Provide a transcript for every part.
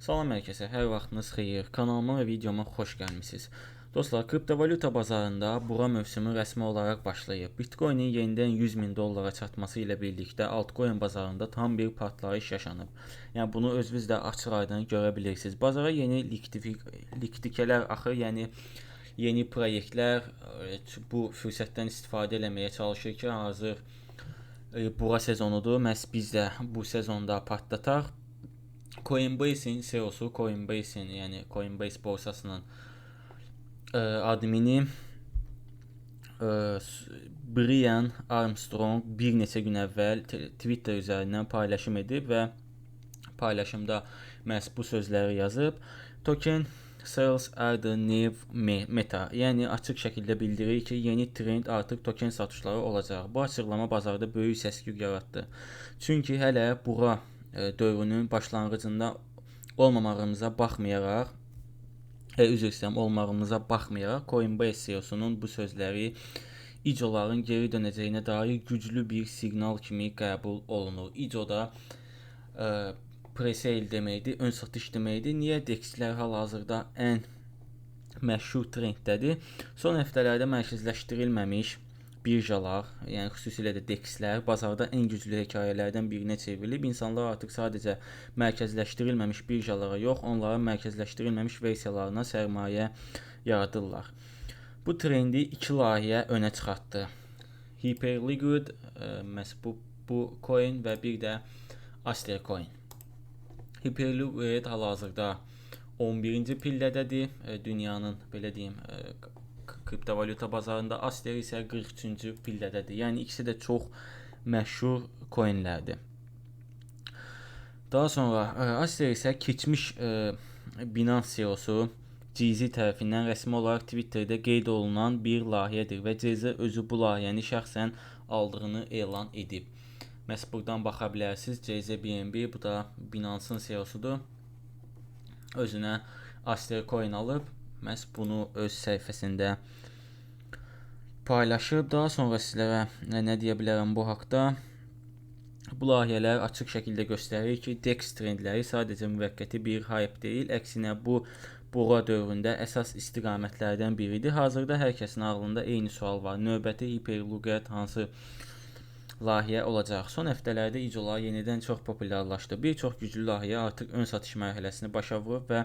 Salam hər kəsə, hər vaxtınız xeyir. Kanalıma və videoma xoş gəlmisiniz. Dostlar, kriptovalyuta bazarında buğa mövsümü rəsmi olaraq başlayıb. Bitcoin'in yenidən 100 min dollara çatması ilə birlikdə altcoin bazarında tam bir partlayış yaşanıb. Yəni bunu özünüz də açıq-aydın görə bilirsiniz. Bazara yeni likvidikələr axır, yəni yeni proyektlər bu fürsətdən istifadə etməyə çalışır ki, hazır buğa sezonudur. Məhz biz də bu sezonda partlataq. Coinbase'in CEO'su, Coinbase'in yəni Coinbase borsasının admini Brian Armstrong bir neçə gün əvvəl Twitter üzərindən paylaşım edib və paylaşımda məhz bu sözləri yazıb. Token sales are the new meta. Yəni açıq şəkildə bildirir ki, yeni trend artıq token satışları olacaq. Bu açıqlama bazarda böyük səs-küy yaratdı. Çünki hələ buğa dövrünün başlanğıcında olmamağımıza baxmayaraq, Coinbase CEO'sunun bu sözləri İCO-ların geri dönəcəyinə dair güclü bir siqnal kimi qəbul olunur. İCO da pre-sale deməkdir, ön satış deməkdir. Niyə DEX-lər hal-hazırda ən məşhur trenddədir? Son həftələrdə mərkəzləşdirilməmiş birjalar, yəni xüsusilə də DEX-lər bazarda ən güclü hekayələrdən birinə çevrilib. İnsanlar artıq sadəcə mərkəzləşdirilməmiş birjalara yox, onların mərkəzləşdirilməmiş versiyalarına sərmayə yaradırlar. Bu trendi iki layihə önə çıxartdı. Hyperliquid, məhz bu coin və bir də Aster coin. Hyperliquid hal-hazırda 11-ci pillədədir. Dünyanın belə deyim kriptovalyuta bazarında. Aster isə 43-cü pillədədir. Yəni ikisi də çox məşhur coinlərdir. Daha sonra Aster isə keçmiş Binance CEO'su CZ tərəfindən rəsmi olaraq Twitterdə qeyd olunan bir layihədir və CZ özü bu layihəni şəxsən aldığını elan edib. Məhz buradan baxa bilərsiniz. CZ BNB, bu da Binance'ın CEO'sudur. Özünə Aster coin alıb, məhz bunu öz səhifəsində paylaşıb. Daha sonra sizlərə nə deyə bilərəm bu haqda? Bu layihələr açıq şəkildə göstərir ki, DEX trendləri sadəcə müvəqqəti bir hype deyil, əksinə bu buğa dövründə əsas istiqamətlərdən biridir. Hazırda hər kəsin ağlında eyni sual var. Növbəti Hyperliquid hansı layihə olacaq? Son həftələrdə İCO-lar yenidən çox populyarlaşdı. Bir çox güclü layihə artıq ön satış mərhələsini başa vurub və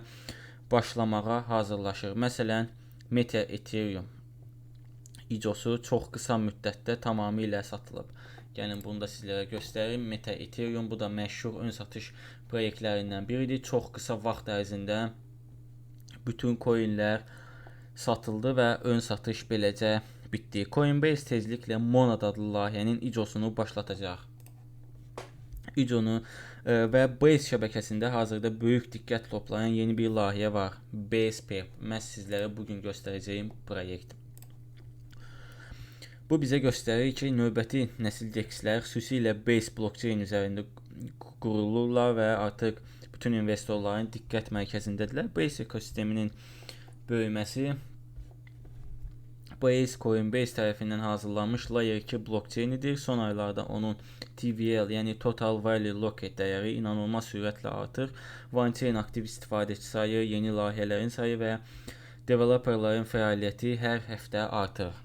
başlamağa hazırlaşır. Məsələn, Meta Ethereum İCO-su çox qısa müddətdə tamamilə satılıb. Gəlin bunu da sizlərə göstərim. Meta Ethereum, bu da məşhur ön satış proyektlərindən biridir. Çox qısa vaxt ərzində bütün coinlər satıldı və ön satış beləcə bitdi. Coinbase tezliklə Monad adlı layihənin İCO-sunu başlatacaq. İCO-nu və Base şəbəkəsində hazırda böyük diqqət toplayan yeni bir layihə var. BasePep. Mən sizlərə bugün göstərəcəyim proyekt. Bu bizə göstərir ki, növbəti nəsil DEX-lər xüsusilə Base blockchain üzərində qurulurlar və artıq bütün investorların diqqət mərkəzindədirlər. Base ekosisteminin böyüməsi Base Coinbase tərəfindən hazırlanmış Layer 2 blockchain-idir. Son aylarda onun TVL, yəni Total Value Locked dəyəri inanılmaz sürətlə artır. On-chain aktiv istifadəçi sayı, yeni layihələrin sayı və developerların fəaliyyəti hər həftə artır.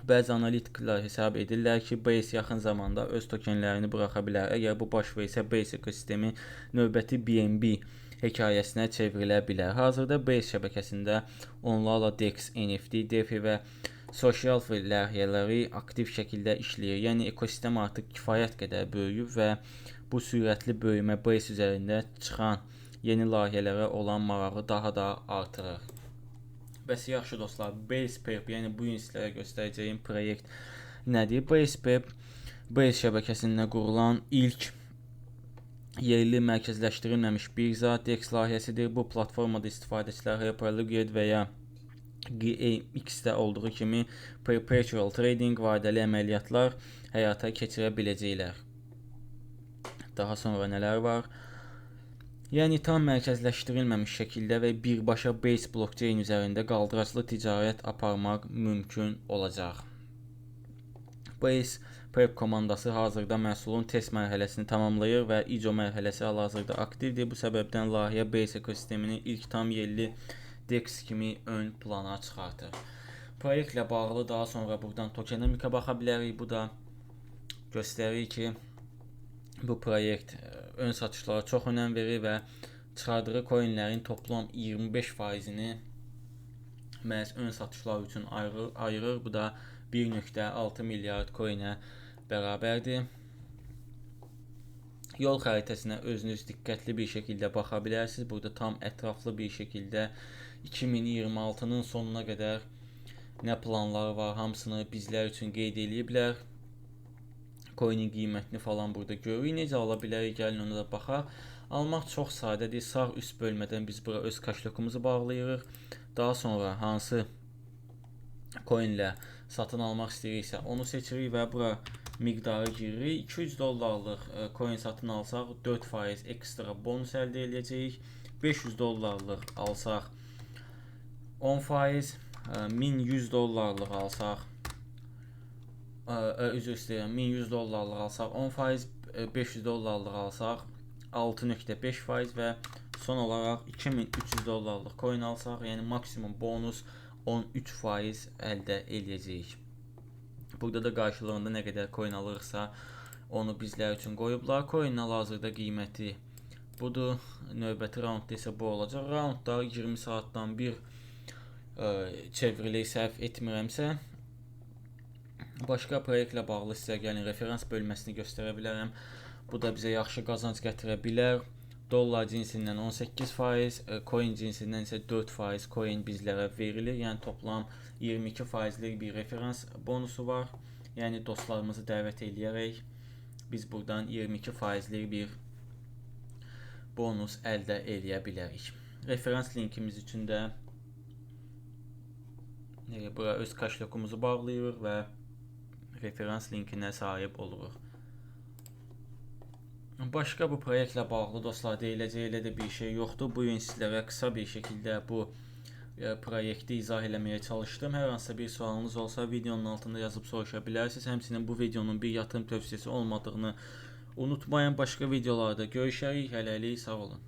Bəzi analitiklər hesab edirlər ki, Base yaxın zamanda öz tokenlərini buraxa bilər. Əgər bu baş versə, Base ekosistemi növbəti BNB hekayəsinə çevrilə bilər. Hazırda Base şəbəkəsində onlarla DEX, NFT, DeFi və sosial layihələri aktiv şəkildə işləyir. Yəni ekosistem artıq kifayət qədər böyüyüb və bu sürətli böyümə Base üzərində çıxan yeni layihələrə olan marağı daha da artırır. Bəs yaxşı dostlar, BasePep, yəni bu gün sizlərə göstərəcəyim proyekt nədir? BasePep, Base şəbəkəsində qurulan ilk yerli mərkəzləşdirilməmiş birja DEX layihəsidir. Bu platformada istifadəçilər Hyperliquid və ya GAX-də olduğu kimi perpetual trading, vadəli əməliyyatlar həyata keçirə biləcəklər. Daha sonra nələr var? Yəni tam mərkəzləşdirilməmiş şəkildə və birbaşa Base blockchain üzərində qaldıraclı ticarət aparmaq mümkün olacaq. Base Prep komandası hazırda məhsulun test mərhələsini tamamlayır və ISO mərhələsi hal-hazırda aktivdir. Bu səbəbdən layihə Base ekosistemini ilk tam yerli DEX kimi ön plana çıxartır. Proyektlə bağlı daha sonra buradan tokenomika baxa bilərik. Bu da göstərir ki, bu proyekt ön satışlara çox önəm verir və çıxardığı coinlərin toplam 25%-ni məhz ön satışlar üçün ayırır. Bu da 1.6 milyard coinə bərabərdir. Yol xəritəsinə özünüz diqqətli bir şəkildə baxa bilərsiniz. Burada tam ətraflı bir şəkildə 2026-nın sonuna qədər nə planları var, hamısını bizlər üçün qeyd ediblər. Coinin qiymətini falan burada görürük. Necə ala bilərik? Gəlin ona da baxaq. Almaq çox sadədir. Sağ üst bölmədən biz bura öz kaşlokumuzu bağlayırıq. Daha sonra hansı coinlə satın almaq istəyiriksə onu seçirik və bura miqdarı giririk. 200 dollarlıq coin satın alsaq 4% ekstra bonus əldə edəcəyik. 500 dollarlıq alsaq 10%, 1100 dollarlıq alsaq 1100 dollarlıq alsaq 10%, 500 dollarlıq alsaq 6.5% və son olaraq 2300 dollarlıq coin alsaq, yəni maksimum bonus 13% əldə edəcəyik. Burada da qarşılığında nə qədər coin alırsa onu bizlər üçün qoyublar. Coinin hal-hazırda qiyməti budur. Növbəti raundda isə bu olacaq. Raundlar 20 saatdan bir çevrilir səhv etmirəmsə. Başqa proyektlə bağlı sizə gəlin referans bölməsini göstərə bilərəm. Bu da bizə yaxşı qazanc gətirə bilər. Dollar cinsindən 18%, coin cinsindən isə 4% coin bizlərə verilir. Yəni toplam 22%lik bir referans bonusu var. Yəni dostlarımızı dəvət edərək biz buradan 22%lik bir bonus əldə edə bilərik. Referans linkimiz üçün də bura öz kaşlokumuzu bağlayırıq və referans linkinə sahib oluruq. Başqa bu proyektlə bağlı dostlar deyiləcək elə də bir şey yoxdur. Bu gün sizlərə qısa bir şəkildə bu proyekti izah eləməyə çalışdım. Hər hansısa bir sualınız olsa videonun altında yazıb soruşa bilərsiniz. Həmçinin bu videonun bir yatırım tövsiyəsi olmadığını unutmayın. Başqa videolarda görüşərik. Hələlik sağ olun.